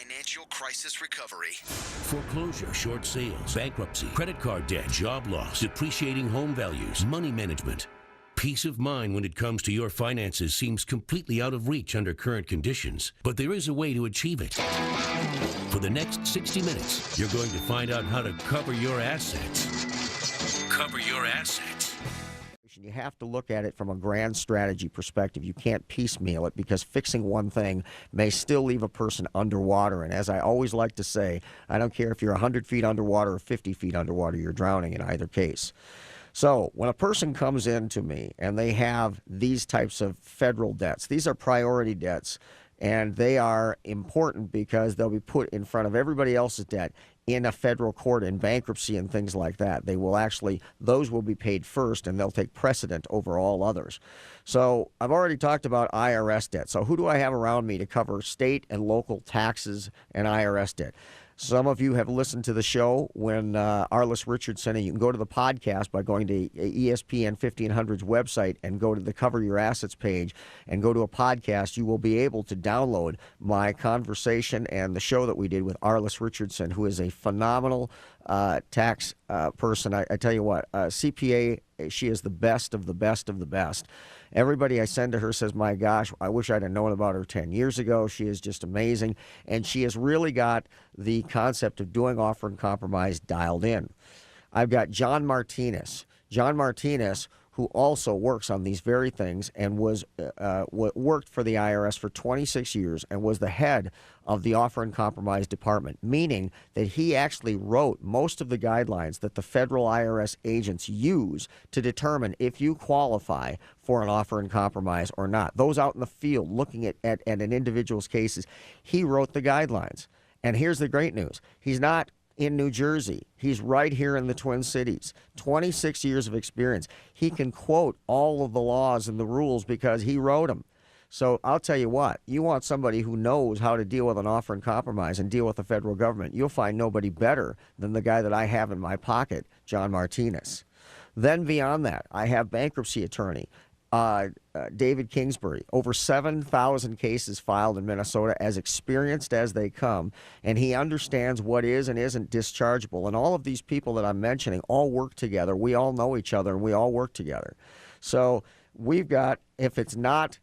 financial crisis recovery. Foreclosure, short sales, bankruptcy, credit card debt, job loss, depreciating home values, money management. Peace of mind when it comes to your finances seems completely out of reach under current conditions, but there is a way to achieve it. For the next 60 minutes, you're going to find out how to cover your assets. Cover your assets. You have to look at it from a grand strategy perspective. You can't piecemeal it because fixing one thing may still leave a person underwater. And as I always like to say, I don't care if you're 100 feet underwater or 50 feet underwater, you're drowning in either case. So when a person comes in to me and they have these types of federal debts, these are priority debts, and they are important because they'll be put in front of everybody else's debt in a federal court in bankruptcy and things like that. They will actually, those will be paid first and they'll take precedent over all others. So I've already talked about IRS debt. So who do I have around me to cover state and local taxes and IRS debt? Some of you have listened to the show when Arliss Richardson, and you can go to the podcast by going to ESPN 1500's website and go to the Cover Your Assets page and go to a podcast. You will be able to download my conversation and the show that we did with Arliss Richardson, who is a phenomenal tax person. I tell you what, CPA, she is the best of the best of the best. Everybody I send to her says, my gosh, I wish I'd have known about her 10 years ago. She is just amazing. And she has really got the concept of doing offer and compromise dialed in. I've got John Martinez. John Martinez, who also works on these very things and was worked for the IRS for 26 years and was the head of the Offer and Compromise Department, meaning that he actually wrote most of the guidelines that the federal IRS agents use to determine if you qualify for an offer and compromise or not. Those out in the field looking at an individual's cases, he wrote the guidelines. And here's the great news. He's not in New Jersey. He's right here in the Twin Cities. 26 years of experience. He can quote all of the laws and the rules because he wrote them. So I'll tell you what, you want somebody who knows how to deal with an offer and compromise and deal with the federal government. You'll find nobody better than the guy that I have in my pocket, John Martinez. Then beyond that, I have bankruptcy attorney David Kingsbury, over 7,000 cases filed in Minnesota, as experienced as they come, and he understands what is and isn't dischargeable. And all of these people that I'm mentioning all work together. We all know each other, and we all work together. So we've got, if you're not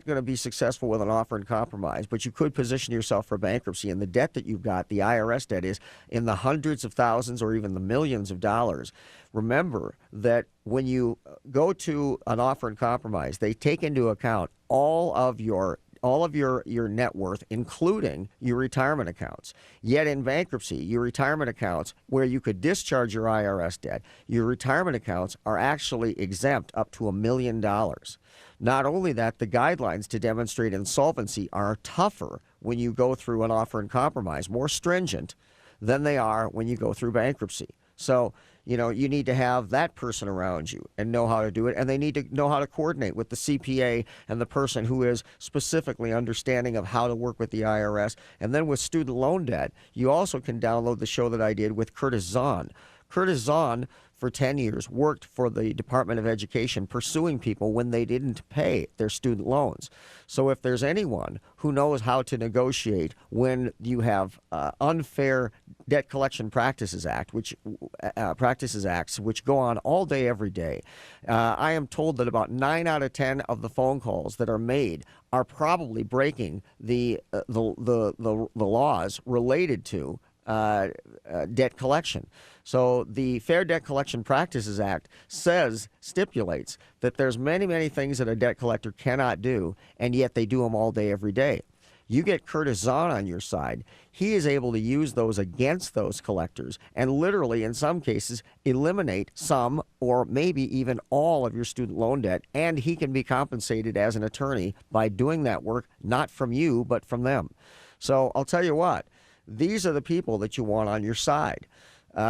going to be successful with an offer and compromise, but you could position yourself for bankruptcy, and the debt that you've got, the IRS debt, is in the hundreds of thousands or even the millions of dollars. Remember that when you go to an offer and compromise, they take into account all of your net worth, including your retirement accounts. Yet in bankruptcy, your retirement accounts, where you could discharge your IRS debt, your retirement accounts are actually exempt up to $1 million. Not only that, the guidelines to demonstrate insolvency are tougher when you go through an offer and compromise, more stringent than they are when you go through bankruptcy. So, you need to have that person around you and know how to do it, and they need to know how to coordinate with the CPA and the person who is specifically understanding of how to work with the IRS. And then with student loan debt, you also can download the show that I did with Curtis Zahn. Curtis Zahn, for 10 years, worked for the Department of Education pursuing people when they didn't pay their student loans. So if there's anyone who knows how to negotiate when you have unfair debt collection practices acts, which go on all day, every day, I am told that about 9 out of 10 of the phone calls that are made are probably breaking the laws related to debt collection. So the Fair Debt Collection Practices Act stipulates that there's many things that a debt collector cannot do, and yet they do them all day, every day. You get Curtis Zahn on your side, he is able to use those against those collectors and literally, in some cases, eliminate some or maybe even all of your student loan debt, and he can be compensated as an attorney by doing that work, not from you, but from them. So I'll tell you what, these are the people that you want on your side.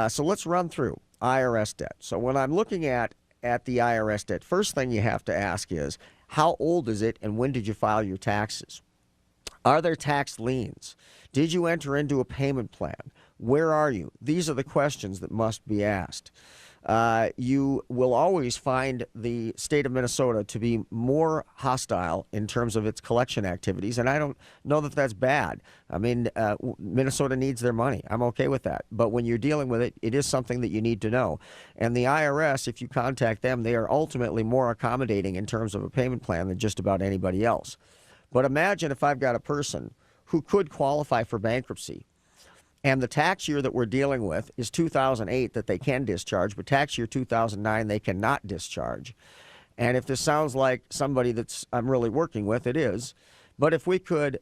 So let's run through IRS debt. So when I'm looking at the IRS debt, first thing you have to ask is, how old is it and when did you file your taxes? Are there tax liens? Did you enter into a payment plan? Where are you? These are the questions that must be asked. you will always find the state of Minnesota to be more hostile in terms of its collection activities, and I don't know that that's bad. I mean, Minnesota needs their money. I'm okay with that. But when you're dealing with it, it is something that you need to know. And the IRS, if you contact them, they are ultimately more accommodating in terms of a payment plan than just about anybody else. But imagine if I've got a person who could qualify for bankruptcy, and the tax year that we're dealing with is 2008 that they can discharge, but tax year 2009 they cannot discharge. And if this sounds like somebody that's I'm really working with, it is. But if we could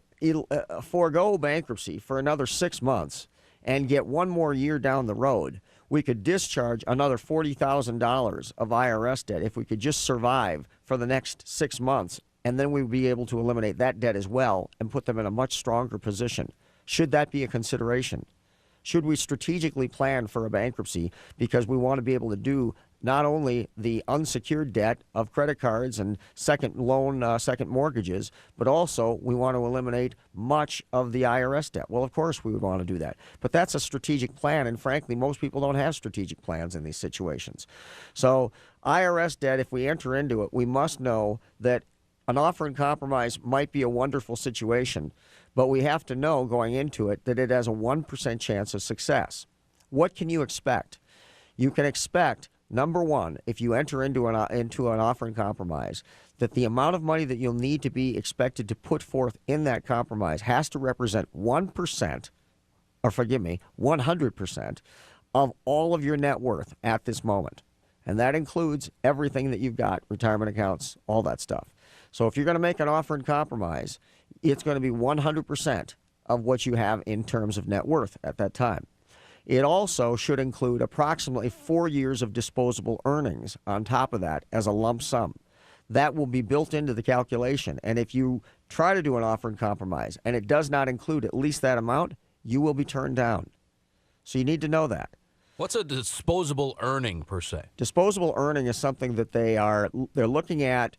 forego bankruptcy for another 6 months and get one more year down the road, we could discharge another $40,000 of IRS debt if we could just survive for the next 6 months, and then we would be able to eliminate that debt as well and put them in a much stronger position. Should that be a consideration? Should we strategically plan for a bankruptcy because we want to be able to do not only the unsecured debt of credit cards and second loan, second mortgages, but also we want to eliminate much of the IRS debt? Well, of course we would want to do that. But that's a strategic plan, and frankly, most people don't have strategic plans in these situations. So IRS debt, if we enter into it, we must know that an offer in compromise might be a wonderful situation, but we have to know going into it that it has a 1% chance of success. What can you expect? You can expect, number one, if you enter into an offer in compromise, that the amount of money that you'll need to be expected to put forth in that compromise has to represent 1%, or forgive me, 100% of all of your net worth at this moment. And that includes everything that you've got, retirement accounts, all that stuff. So if you're going to make an offer in compromise, it's going to be 100% of what you have in terms of net worth at that time. It also should include approximately 4 years of disposable earnings on top of that as a lump sum. That will be built into the calculation. And if you try to do an offer in compromise and it does not include at least that amount, you will be turned down. So you need to know that. What's a disposable earning per se? Disposable earning is something that they're looking at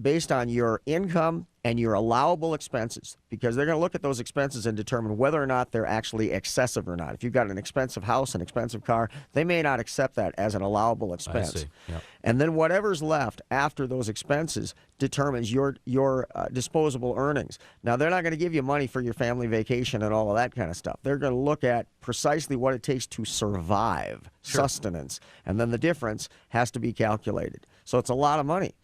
based on your income and your allowable expenses, because they're going to look at those expenses and determine whether or not they're actually excessive or not. If you've got an expensive house, an expensive car, they may not accept that as an allowable expense. I see. Yep. And then whatever's left after those expenses determines your disposable earnings. Now, they're not going to give you money for your family vacation and all of that kind of stuff. They're going to look at precisely what it takes to survive, sustenance, and then the difference has to be calculated. So it's a lot of money.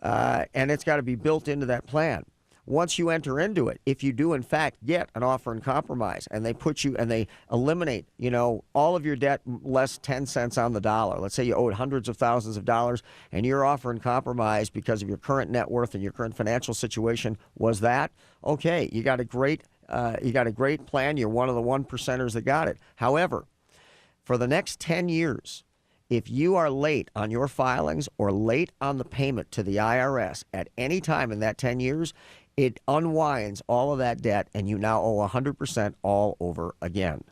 And it's got to be built into that plan. Once you enter into it, if you do in fact get an offer in compromise and they put you and they eliminate, all of your debt less 10 cents on the dollar. Let's say you owed hundreds of thousands of dollars and your offer in compromise because of your current net worth and your current financial situation was that, okay, you got a great plan. You're one of the 1%ers that got it. However, for the next 10 years, if you are late on your filings or late on the payment to the IRS at any time in that 10 years, it unwinds all of that debt and you now owe 100% all over again.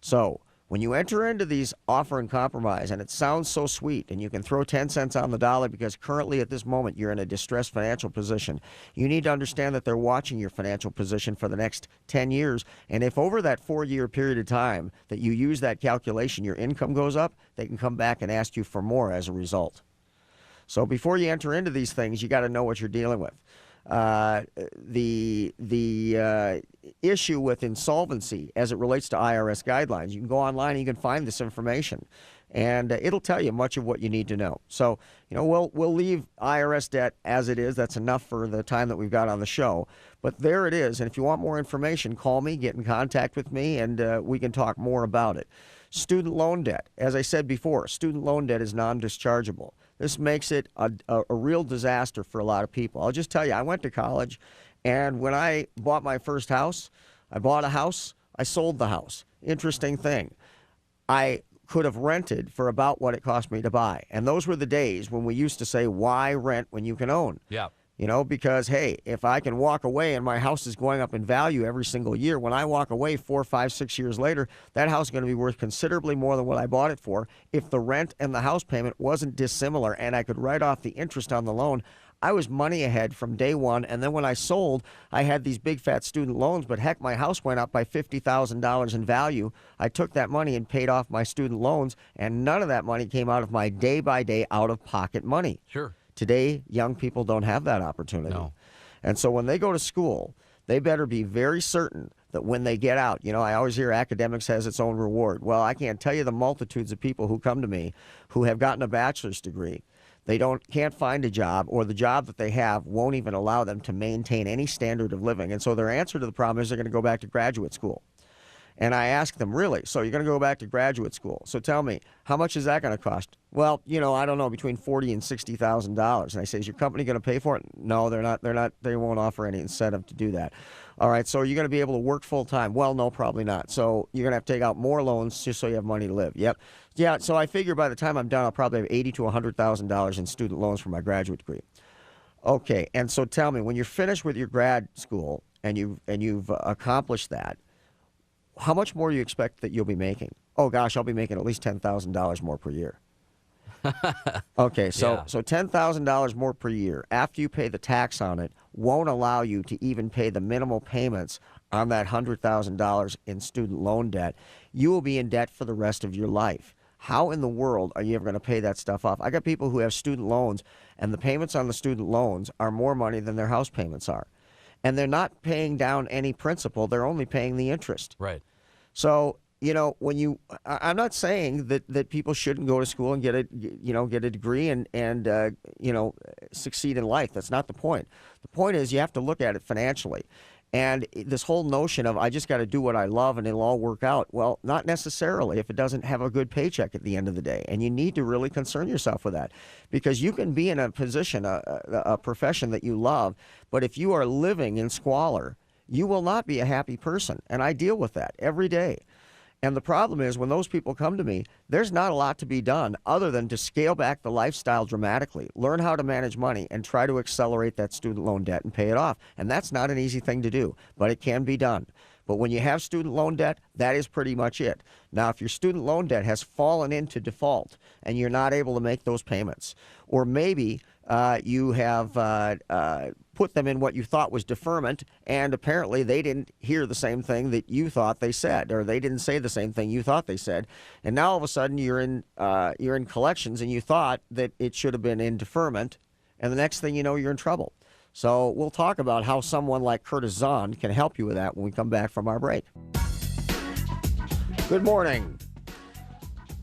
So when you enter into these offer and compromise, and it sounds so sweet, and you can throw 10 cents on the dollar because currently at this moment you're in a distressed financial position, you need to understand that they're watching your financial position for the next 10 years. And if over that 4-year period of time that you use that calculation, your income goes up, they can come back and ask you for more as a result. So before you enter into these things, you got to know what you're dealing with. The issue with insolvency as it relates to IRS guidelines, you can go online and you can find this information, and it'll tell you much of what you need to know. So, we'll leave IRS debt as it is. That's enough for the time that we've got on the show. But there it is, and if you want more information, call me, get in contact with me, and we can talk more about it. Student loan debt. As I said before, student loan debt is non-dischargeable. This makes it a real disaster for a lot of people. I'll just tell you, I went to college, and when I bought my first house, I bought a house, I sold the house. Interesting thing. I could have rented for about what it cost me to buy. And those were the days when we used to say, why rent when you can own? Yeah. Because, hey, if I can walk away and my house is going up in value every single year, when I walk away 4, 5, 6 years later, that house is going to be worth considerably more than what I bought it for. If the rent and the house payment wasn't dissimilar and I could write off the interest on the loan, I was money ahead from day one. And then when I sold, I had these big fat student loans, but heck, my house went up by $50,000 in value. I took that money and paid off my student loans, and none of that money came out of my day by day out of pocket money. Sure. Today, young people don't have that opportunity. No. And so when they go to school, they better be very certain that when they get out, I always hear academics has its own reward. Well, I can't tell you the multitudes of people who come to me who have gotten a bachelor's degree. They can't find a job, or the job that they have won't even allow them to maintain any standard of living. And so their answer to the problem is they're going to go back to graduate school. And I ask them, really? So you're going to go back to graduate school? So tell me, how much is that going to cost? Well, I don't know, between $40,000 and $60,000. And I say, is your company going to pay for it? No, they're not. They won't offer any incentive to do that. All right. So are you going to be able to work full time? Well, no, probably not. So you're going to have to take out more loans just so you have money to live. Yep. Yeah. So I figure by the time I'm done, I'll probably have $80,000 to $100,000 in student loans for my graduate degree. Okay. And so tell me, when you're finished with your grad school and you've accomplished that, how much more do you expect that you'll be making? Oh, gosh, I'll be making at least $10,000 more per year. Okay, so $10,000 more per year after you pay the tax on it won't allow you to even pay the minimal payments on that $100,000 in student loan debt. You will be in debt for the rest of your life. How in the world are you ever going to pay that stuff off? I got people who have student loans, and the payments on the student loans are more money than their house payments are. And they're not paying down any principal. They're only paying the interest. Right. So, I'm not saying that people shouldn't go to school and get a degree and succeed in life. That's not the point. The point is you have to look at it financially. And this whole notion of I just got to do what I love and it'll all work out. Well, not necessarily if it doesn't have a good paycheck at the end of the day. And you need to really concern yourself with that, because you can be in a position, a profession that you love, but if you are living in squalor, you will not be a happy person. And I deal with that every day. And the problem is when those people come to me, there's not a lot to be done other than to scale back the lifestyle dramatically, learn how to manage money, and try to accelerate that student loan debt and pay it off. And that's not an easy thing to do, but it can be done. But when you have student loan debt, that is pretty much it. Now, if your student loan debt has fallen into default and you're not able to make those payments, or maybe you have put them in what you thought was deferment, and apparently they didn't hear the same thing that you thought they said, or they didn't say the same thing you thought they said, and now all of a sudden you're in collections, and you thought that it should have been in deferment, and the next thing you know, you're in trouble. So we'll talk about how someone like Curtis Zahn can help you with that when we come back from our break. Good morning.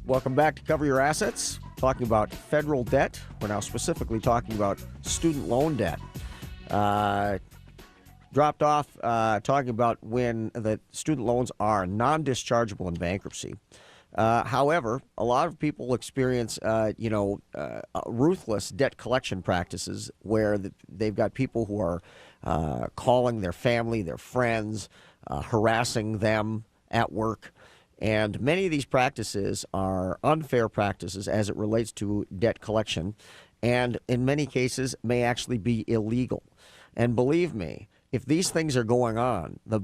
Welcome back to Cover Your Assets. Talking about federal debt. We're now specifically talking about student loan debt. Dropped off talking about when the student loans are non-dischargeable in bankruptcy. However, a lot of people experience, ruthless debt collection practices where they've got people who are calling their family, their friends, harassing them at work. And many of these practices are unfair practices as it relates to debt collection, and in many cases may actually be illegal. And believe me, if these things are going on, the